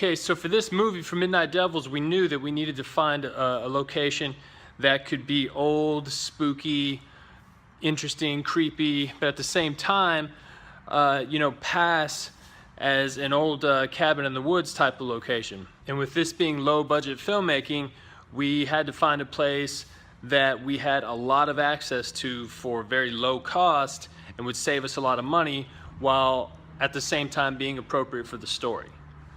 Okay, so for this movie, for Midnight Devils, we knew that we needed to find a location that could be old, spooky, interesting, creepy, but at the same time, pass as an old cabin in the woods type of location. And with this being low budget filmmaking, we had to find a place that we had a lot of access to for very low cost and would save us a lot of money while at the same time being appropriate for the story.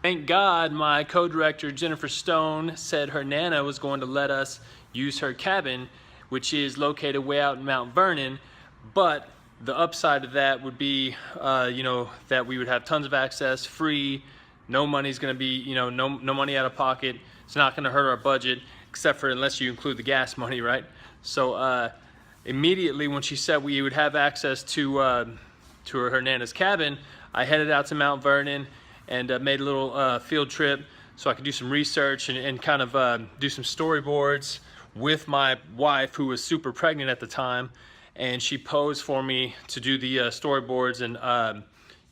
Thank God my co-director Jennifer Stone said her Nana was going to let us use her cabin, which is located way out in Mount Vernon, but the upside of that would be, that we would have tons of access, free, no money's gonna be, no money out of pocket. It's not gonna hurt our budget, except for unless you include the gas money, right? So immediately when she said we would have access to her Nana's cabin, I headed out to Mount Vernon and made a little field trip so I could do some research and kind of do some storyboards with my wife, who was super pregnant at the time, and she posed for me to do the storyboards and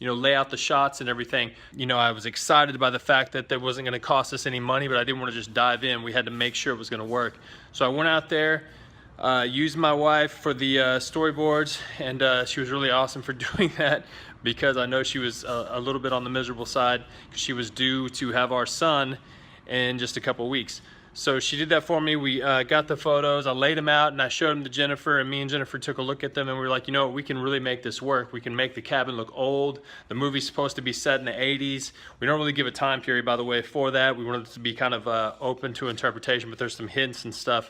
lay out the shots and everything. I was excited by the fact that that wasn't going to cost us any money, but I didn't want to just dive in. We had to make sure it was going to work. So I went out there, used my wife for the storyboards, and she was really awesome for doing that, because I know she was a little bit on the miserable side because she was due to have our son in just a couple weeks. So she did that for me. We got the photos, I laid them out and I showed them to Jennifer, and me and Jennifer took a look at them and we were like, we can really make this work. We can make the cabin look old. The movie's supposed to be set in the 80s. We don't really give a time period, by the way, for that. We wanted it to be kind of open to interpretation, but there's some hints and stuff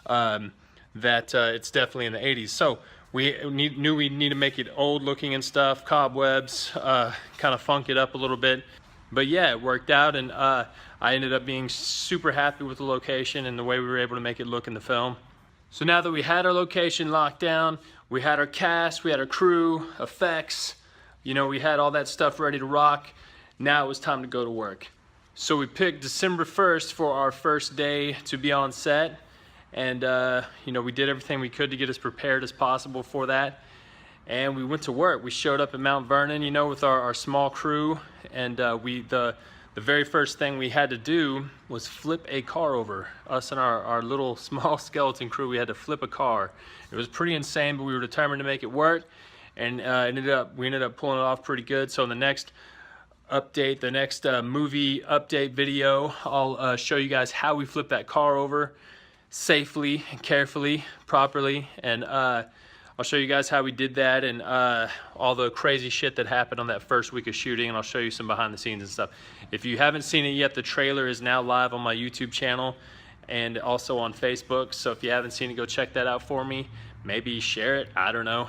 that it's definitely in the 80s. So we knew we need to make it old looking and stuff, cobwebs, kind of funk it up a little bit. But yeah, it worked out, and I ended up being super happy with the location and the way we were able to make it look in the film. So now that we had our location locked down, we had our cast, we had our crew, effects, we had all that stuff ready to rock, now it was time to go to work. So we picked December 1st for our first day to be on set. And we did everything we could to get as prepared as possible for that, and we went to work. We showed up at Mount Vernon, with our small crew, and the very first thing we had to do was flip a car over. Us and our little small skeleton crew, we had to flip a car. It was pretty insane, but we were determined to make it work, and we ended up pulling it off pretty good. So in the next update, the next movie update video, I'll show you guys how we flipped that car over safely and carefully, properly, and I'll show you guys how we did that and all the crazy shit that happened on that first week of shooting, and I'll show you some behind the scenes and stuff. If you haven't seen it yet, the trailer is now live on my YouTube channel and also on Facebook, so if you haven't seen it, go check that out for me. Maybe share it, I don't know.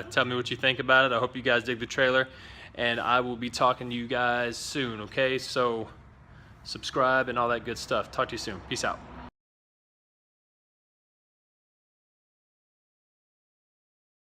Tell me what you think about it. I hope you guys dig the trailer, and I will be talking to you guys soon, okay? So subscribe and all that good stuff. Talk to you soon. Peace out.